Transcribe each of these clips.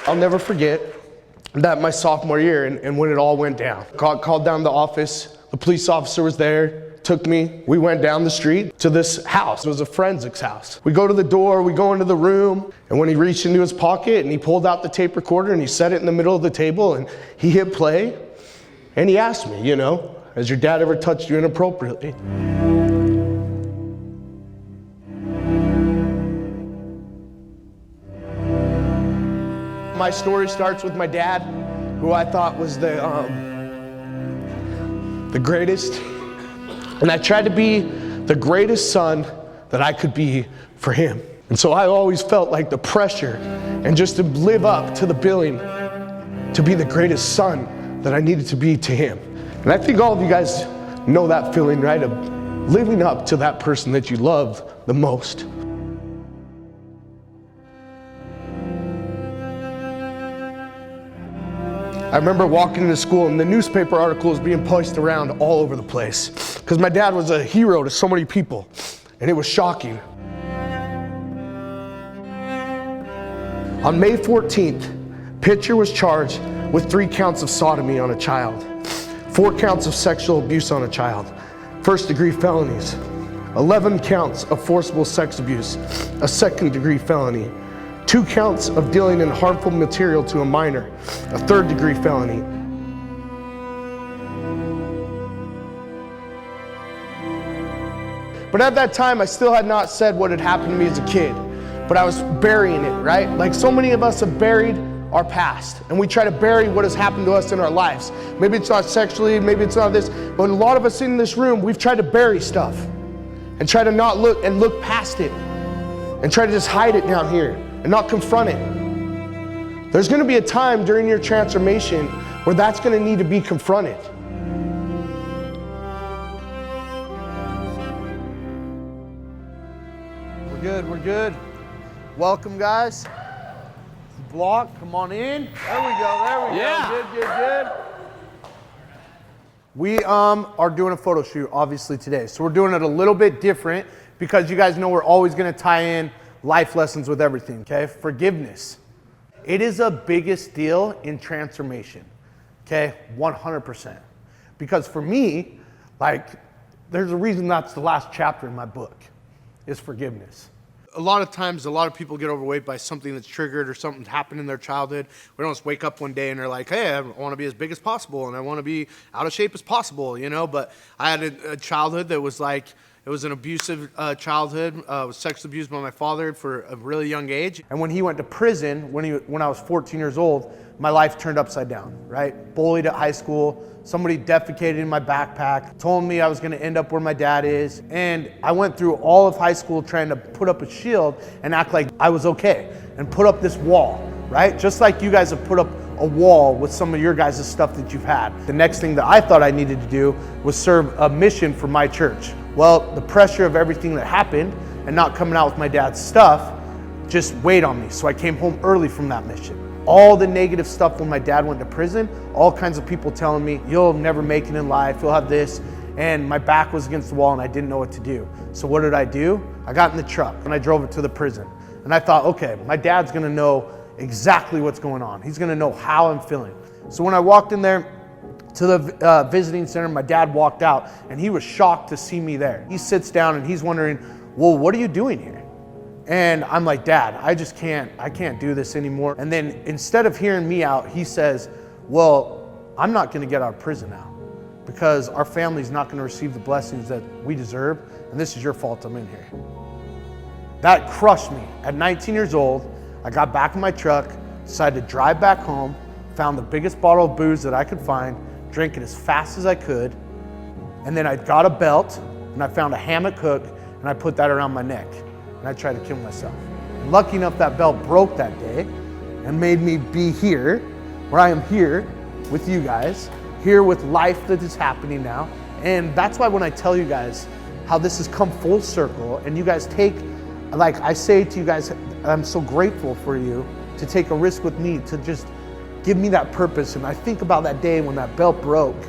I'll never forget that my sophomore year and when it all went down. Called down to the office, the police officer was there, took me. We went down the street to this house. It was a forensics house. We go to the door, we go into the room, and when he reached into his pocket and he pulled out the tape recorder and he set it in the middle of the table and he hit play, and he asked me, has your dad ever touched you inappropriately? My story starts with my dad, who I thought was the greatest. And I tried to be the greatest son that I could be for him. And so I always felt like the pressure and just to live up to the billing to be the greatest son that I needed to be to him. And I think all of you guys know that feeling, right? Of living up to that person that you love the most. I remember walking into school and the newspaper articles being posted around all over the place because my dad was a hero to so many people, and it was shocking. On May 14th, Pitcher was charged with 3 counts of sodomy on a child, 4 counts of sexual abuse on a child, first-degree felonies, 11 counts of forcible sex abuse, a second-degree felony, 2 counts of dealing in harmful material to a minor, a third-degree felony. But at that time, I still had not said what had happened to me as a kid, but I was burying it, right? Like so many of us have buried our past, and we try to bury what has happened to us in our lives. Maybe it's not sexually, maybe it's not this, but a lot of us in this room, we've tried to bury stuff and try to not look past it and try to just hide it down here and not confront it. There's gonna be a time during your transformation where that's gonna need to be confronted. We're good. Welcome, guys. Block, come on in. There we go. Yeah. Good. We are doing a photo shoot, obviously, today. So we're doing it a little bit different because you guys know we're always gonna tie in life lessons with everything, okay? Forgiveness. It is a biggest deal in transformation, okay? 100%. Because for me, there's a reason that's the last chapter in my book, is forgiveness. A lot of times, a lot of people get overweight by something that's triggered or something happened in their childhood. We don't just wake up one day and they're like, hey, I want to be as big as possible and I want to be out of shape as possible, But I had a childhood that was like, it was an abusive childhood. I was sexually abused by my father for a really young age. And when he went to prison, when I was 14 years old, my life turned upside down, right? Bullied at high school. Somebody defecated in my backpack, told me I was gonna end up where my dad is. And I went through all of high school trying to put up a shield and act like I was okay and put up this wall, right? Just like you guys have put up a wall with some of your guys' stuff that you've had. The next thing that I thought I needed to do was serve a mission for my church. Well, the pressure of everything that happened and not coming out with my dad's stuff just weighed on me. So I came home early from that mission. All the negative stuff when my dad went to prison, all kinds of people telling me, you'll never make it in life, you'll have this. And my back was against the wall and I didn't know what to do. So what did I do? I got in the truck and I drove it to the prison. And I thought, okay, my dad's gonna know exactly what's going on. He's gonna know how I'm feeling. So when I walked in there to the visiting center, my dad walked out and he was shocked to see me there. He sits down and he's wondering, well, what are you doing here? And I'm like, Dad, I can't do this anymore. And then instead of hearing me out, he says, well, I'm not gonna get out of prison now because our family's not gonna receive the blessings that we deserve, and this is your fault I'm in here. That crushed me. At 19 years old, I got back in my truck, decided to drive back home, found the biggest bottle of booze that I could find, drank it as fast as I could, and then I got a belt, and I found a hammock hook, and I put that around my neck. And I tried to kill myself. Lucky enough that belt broke that day and made me be here, where I am here with you guys, here with life that is happening now. And that's why when I tell you guys how this has come full circle and you guys take, like I say to you guys, I'm so grateful for you to take a risk with me, to just give me that purpose. And I think about that day when that belt broke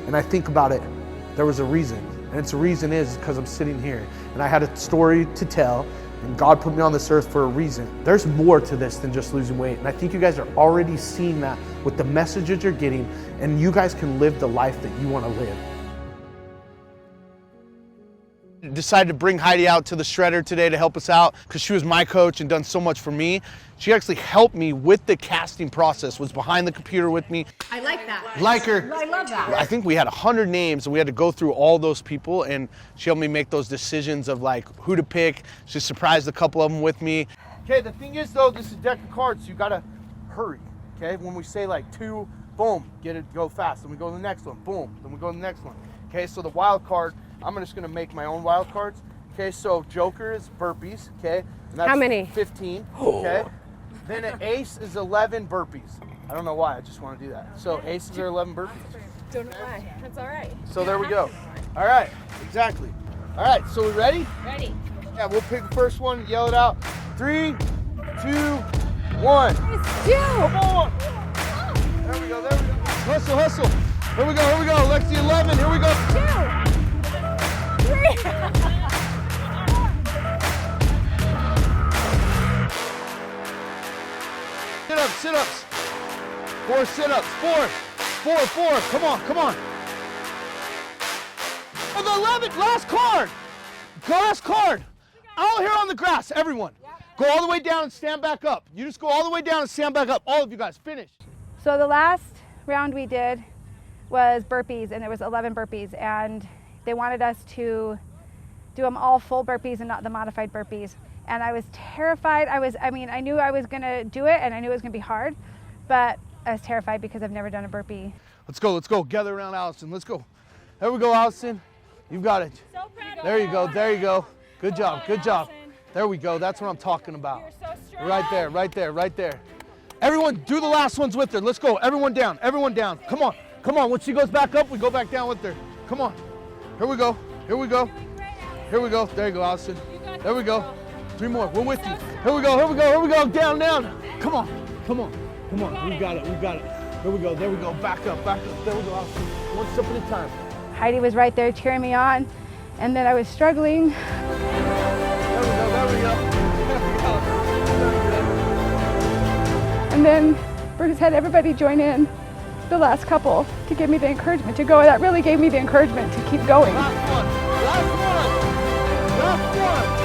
and I think about it, there was a reason. And its reason is because I'm sitting here and I had a story to tell and God put me on this earth for a reason. There's more to this than just losing weight. And I think you guys are already seeing that with the messages you're getting, and you guys can live the life that you want to live. Decided to bring Heidi out to the shredder today to help us out because she was my coach and done so much for me. She actually helped me with the casting process, was behind the computer with me. I like that. Like her. I love that. I think we had 100 names and we had to go through all those people, and she helped me make those decisions of like who to pick. She surprised a couple of them with me. Okay, the thing is though, this is a deck of cards, so you gotta hurry. Okay, when we say like 2, boom, get it, go fast. Then we go to the next one, boom, then we go to the next one. Okay, so the wild card, I'm just gonna make my own wild cards. Okay, so Joker is burpees, okay? And that's how many? 15, okay? Then an ace is 11 burpees. I don't know why, I just wanna do that. So aces are 11 burpees. Don't know why, that's all right. So there we go. All right, exactly. All right, so we ready? Ready. Yeah, we'll pick the first one, yell it out. 3, 2, 1. It's 2. Come on. There we go, there we go. Hustle, hustle. Here we go, here we go. Lexi 11, here we go. 2, 3. Sit-ups, sit-ups. 4 sit-ups, 4. Come on, come on. Oh, the 11th, last card. Last card. Out here on the grass, everyone. Go all the way down and stand back up. You just go all the way down and stand back up. All of you guys, finish. So the last round we did was burpees, and there was 11 burpees, and they wanted us to do them all full burpees and not the modified burpees. And I was terrified. I knew I was gonna do it, and I knew it was gonna be hard, but I was terrified because I've never done a burpee. Let's go, let's go. Gather around Allison, let's go. There we go, Allison. You've got it. So proud of There you go, you. there you go. Good job, good job. There we go, that's what I'm talking about. You're so strong. Right there, right there, right there. Everyone, do the last ones with her. Let's go, everyone down, everyone down. Come on, come on. When she goes back up, we go back down with her. Come on. Here we go, here we go. Here we go, there you go, Allison. There we go. 3 more, we're with you. Here we go, here we go, here we go. Down, down. Come on, come on, come on. We got it, we got it. Here we go, there we go. Back up, back up. There we go, Allison. 1 step at a time. Heidi was right there cheering me on, and then I was struggling. There we go, there we go. And then Bruce had everybody join in, the last couple, to give me the encouragement to go. That really gave me the encouragement to keep going. Last one, last one, last one.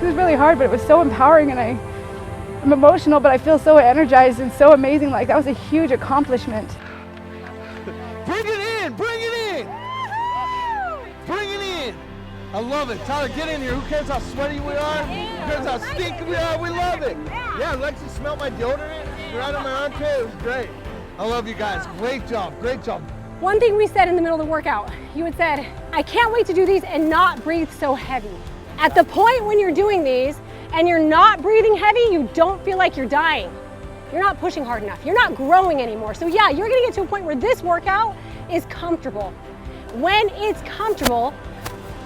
It was really hard, but it was so empowering, and I'm emotional, but I feel so energized and so amazing. Like, that was a huge accomplishment. Bring it in, bring it in. Bring it in. I love it. Tyler, get in here. Who cares how sweaty we are? Who cares how stinky we are? We love it. Yeah, Lexi smelled my deodorant right on my armpit. It was great. I love you guys. Great job, great job. One thing we said in the middle of the workout, you had said, I can't wait to do these and not breathe so heavy. At the point when you're doing these and you're not breathing heavy, you don't feel like you're dying. You're not pushing hard enough. You're not growing anymore. So yeah, you're gonna get to a point where this workout is comfortable. When it's comfortable,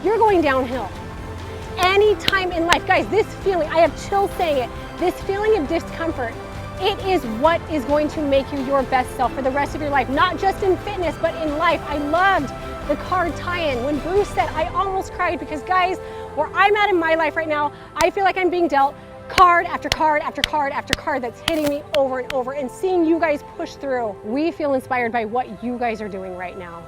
you're going downhill. Any time in life, guys, this feeling, I have chills saying it, this feeling of discomfort, it is what is going to make you your best self for the rest of your life, not just in fitness, but in life. I loved the card tie-in. When Bruce said, I almost cried, because guys, where I'm at in my life right now, I feel like I'm being dealt card after card after card after card that's hitting me over and over, and seeing you guys push through. We feel inspired by what you guys are doing right now.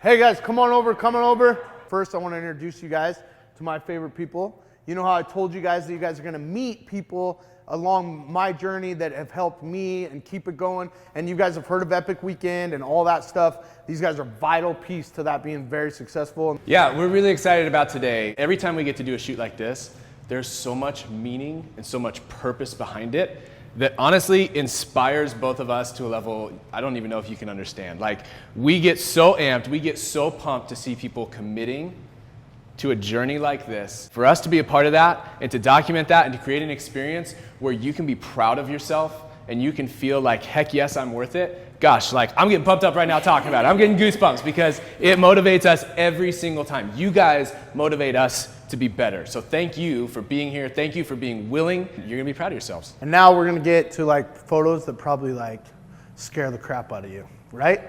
Hey guys, come on over, come on over. First, I want to introduce you guys to my favorite people. You know how I told you guys that you guys are going to meet people along my journey that have helped me and keep it going. And you guys have heard of Epic Weekend and all that stuff. These guys are a vital piece to that being very successful. Yeah, we're really excited about today. Every time we get to do a shoot like this, there's so much meaning and so much purpose behind it that honestly inspires both of us to a level I don't even know if you can understand. Like, we get so amped, we get so pumped to see people committing to a journey like this. For us to be a part of that and to document that and to create an experience where you can be proud of yourself and you can feel like, heck yes, I'm worth it, gosh, like I'm getting pumped up right now talking about it. I'm getting goosebumps because it motivates us every single time. You guys motivate us to be better. So thank you for being here. Thank you for being willing. You're gonna be proud of yourselves. And now we're gonna get to like photos that probably like scare the crap out of you, right?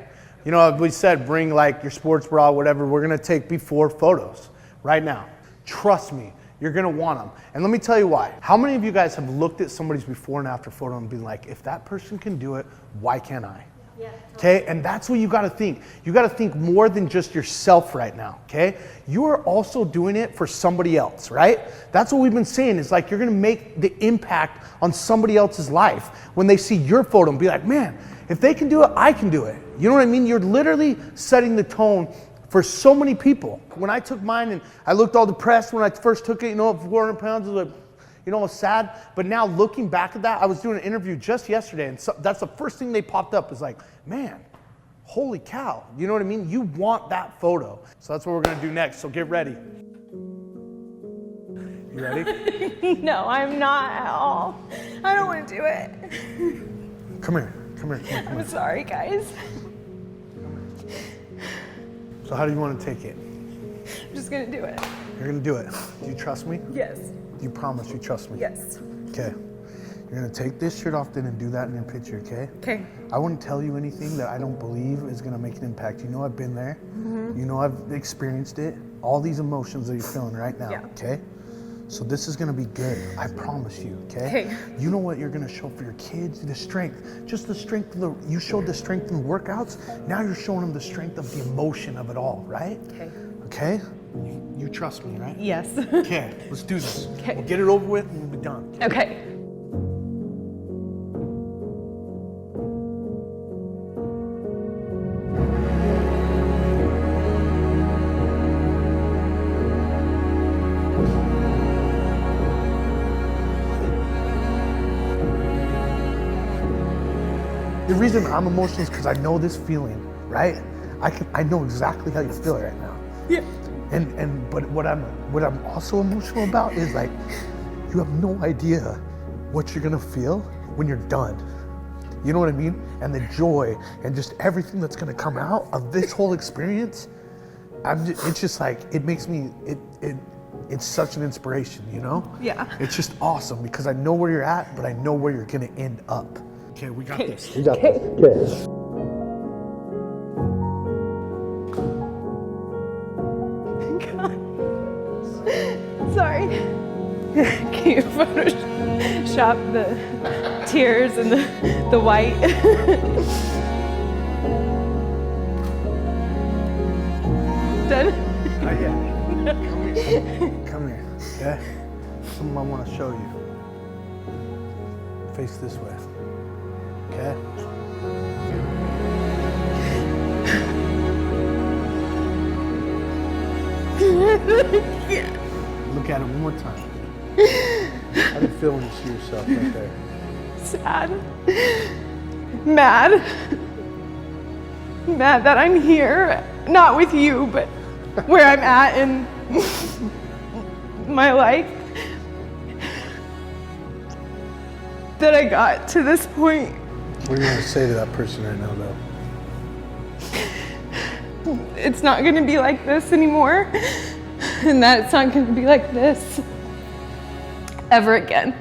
You know, we said bring like your sports bra, whatever. We're gonna take before photos right now. Trust me, you're gonna want them. And let me tell you why. How many of you guys have looked at somebody's before and after photo and been like, if that person can do it, why can't I? Yeah. Okay, and that's what you gotta think. You gotta think more than just yourself right now, okay? You are also doing it for somebody else, right? That's what we've been saying, is like you're gonna make the impact on somebody else's life when they see your photo and be like, man, if they can do it, I can do it. You know what I mean? You're literally setting the tone for so many people. When I took mine and I looked all depressed when I first took it, you know, 400 pounds, it was like, you know, I was sad. But now looking back at that, I was doing an interview just yesterday, and so that's the first thing they popped up is like, man, holy cow. You know what I mean? You want that photo. So that's what we're gonna do next, so get ready. You ready? No, I'm not at all. I don't want to do it. Come here. I'm sorry, guys. So how do you want to take it? I'm just gonna do it. You're gonna do it. Do you trust me? Yes. Do you promise you trust me? Yes. Okay. You're gonna take this shirt off then and do that in your picture, okay? Okay. I wouldn't tell you anything that I don't believe is gonna make an impact. You know I've been there. Mm-hmm. You know I've experienced it. All these emotions that you're feeling right now, Yeah. okay? So this is gonna be good. I promise you, okay? Okay. You know what you're gonna show for your kids? The strength. Just the strength of you showed the strength in the workouts. Now you're showing them the strength of the emotion of it all, right? Okay. Okay? You trust me, right? Yes. Okay, let's do this. Okay. We'll get it over with and we'll be done. Okay. The reason I'm emotional is because I know this feeling, right? I know exactly how you feel right now. Yeah. But what I'm also emotional about is like you have no idea what you're gonna feel when you're done. You know what I mean? And the joy and just everything that's gonna come out of this whole experience. It's just like it makes me it's such an inspiration, you know? Yeah. It's just awesome because I know where you're at, but I know where you're gonna end up. Okay, we got this. We got this. Okay. Sorry. Can you Photoshop the tears and the white? Done? Not yet. Come here, okay? Something I want to show you. Face this way, okay? Look at it one more time. How do you feel when you see yourself right there? Sad. Mad. Mad that I'm here, not with you, but where I'm at in my life. That I got to this point. What do you want to say to that person right now, though? It's not gonna be like this anymore, and that it's not gonna be like this ever again.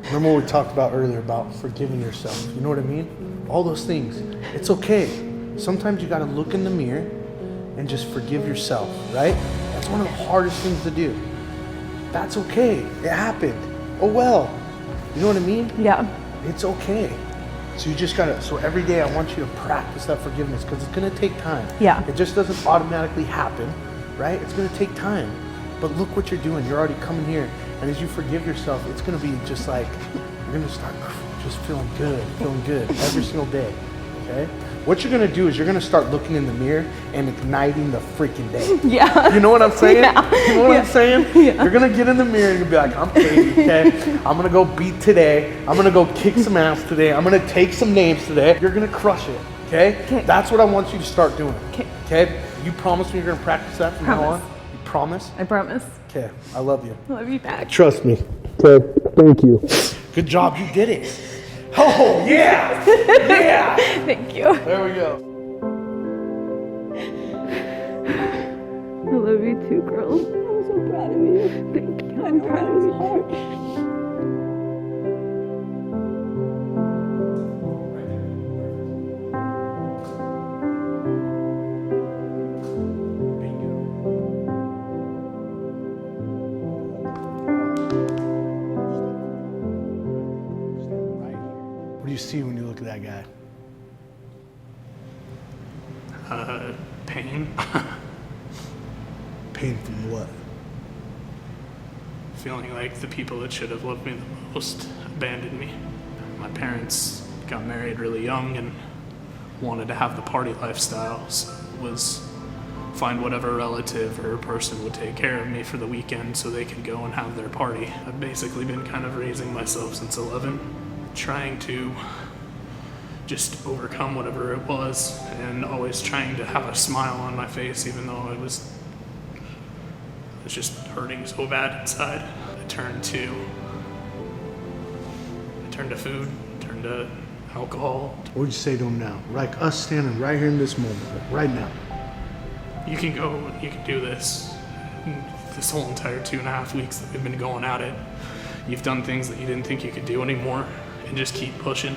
Remember what we talked about earlier about forgiving yourself. You know what I mean? All those things. It's okay. Sometimes you gotta look in the mirror and just forgive yourself, right? That's one of the hardest things to do. That's okay. It happened. Oh well. You know what I mean? Yeah. It's okay. So you just gotta, so every day I want you to practice that forgiveness because it's gonna take time. Yeah. It just doesn't automatically happen, right? It's gonna take time. But look what you're doing. You're already coming here. And as you forgive yourself, it's gonna be just like, you're gonna start just feeling good every single day, okay? What you're gonna do is you're gonna start looking in the mirror and igniting the freaking day. Yeah. You know what I'm saying? Yeah. You know what I'm saying? Yeah. You're gonna get in the mirror and you'll be like, I'm Katie, okay? I'm gonna go beat today. I'm gonna go kick some ass today. I'm gonna take some names today. You're gonna crush it, okay? Okay. That's what I want you to start doing, Okay. okay? You promise me you're gonna practice that from now on? Promise. You promise? I promise. Okay, I love you. I love you back. Trust me. Okay, thank you. Good job, you did it. Oh, yeah. Yeah. Thank you. There we go. I love you too, girl. I'm so proud of you. Thank you. I'm proud of you. What do you see when you look at that guy? Pain. Pain from what? Feeling like the people that should have loved me the most abandoned me. My parents got married really young and wanted to have the party lifestyle, so it was find whatever relative or person would take care of me for the weekend so they could go and have their party. I've basically been kind of raising myself since 11, trying to just overcome whatever it was and always trying to have a smile on my face even though I was just hurting so bad inside. I turned to food, turned to alcohol. What would you say to him now? Like us standing right here in this moment, right now. You can go and you can do this. This whole entire 2.5 weeks that we've been going at it, you've done things that you didn't think you could do anymore, and just keep pushing.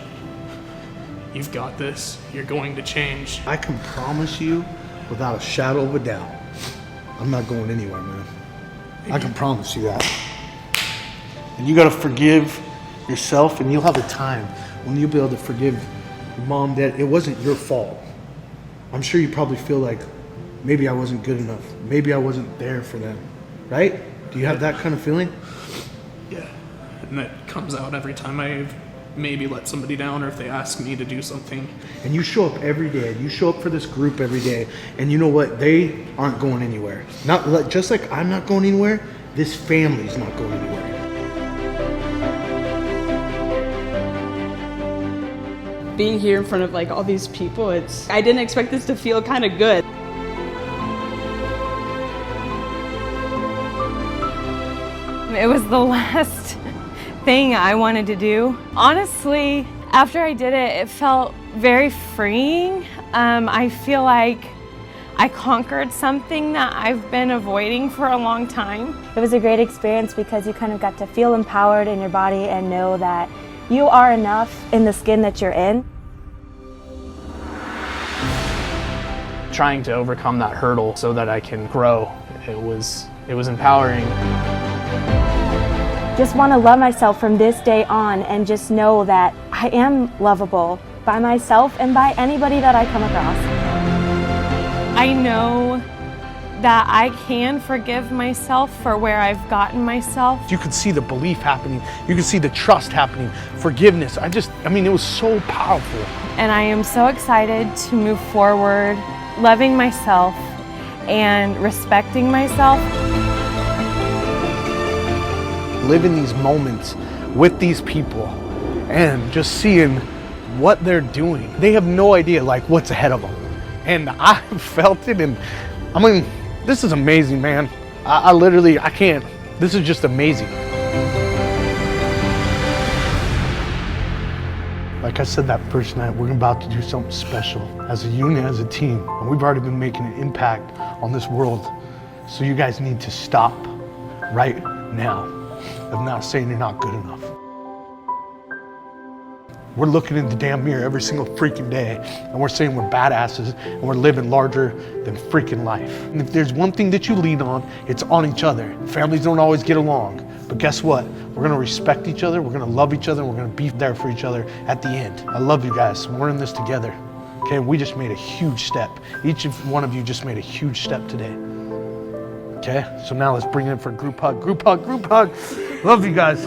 You've got this. You're going to change. I can promise you, without a shadow of a doubt, I'm not going anywhere, man. I can promise you that. And you gotta forgive yourself, and you'll have a time when you'll be able to forgive your mom, dad. It wasn't your fault. I'm sure you probably feel like maybe I wasn't good enough. Maybe I wasn't there for them, right? Do you have that kind of feeling? Yeah, and that comes out every time I maybe let somebody down or if they ask me to do something. And you show up every day. You show up for this group every day. And you know what? They aren't going anywhere. Not just like I'm not going anywhere, this family's not going anywhere. Being here in front of like all these people, I didn't expect this to feel kind of good. It was the last thing I wanted to do. Honestly, after I did it, it felt very freeing. I feel like I conquered something that I've been avoiding for a long time. It was a great experience because you kind of got to feel empowered in your body and know that you are enough in the skin that you're in. Trying to overcome that hurdle so that I can grow, it was empowering. Just want to love myself from this day on and just know that I am lovable by myself and by anybody that I come across. I know that I can forgive myself for where I've gotten myself. You could see the belief happening. You could see the trust happening. Forgiveness. I mean, it was so powerful. And I am so excited to move forward, loving myself and respecting myself. Living these moments with these people and just seeing what they're doing. They have no idea like what's ahead of them. And I felt it, and I mean, this is amazing, man. I can't. This is just amazing. Like I said that first night, we're about to do something special as a unit, as a team. And we've already been making an impact on this world. So you guys need to stop right now of not saying you're not good enough. We're looking in the damn mirror every single freaking day, and we're saying we're badasses, and we're living larger than freaking life. And if there's one thing that you lean on, it's on each other. Families don't always get along, but guess what? We're gonna respect each other, we're gonna love each other, and we're gonna be there for each other at the end. I love you guys, we're in this together. Okay, we just made a huge step. Each one of you just made a huge step today. Okay, so now let's bring it in for a group hug, group hug, group hug. Love you guys.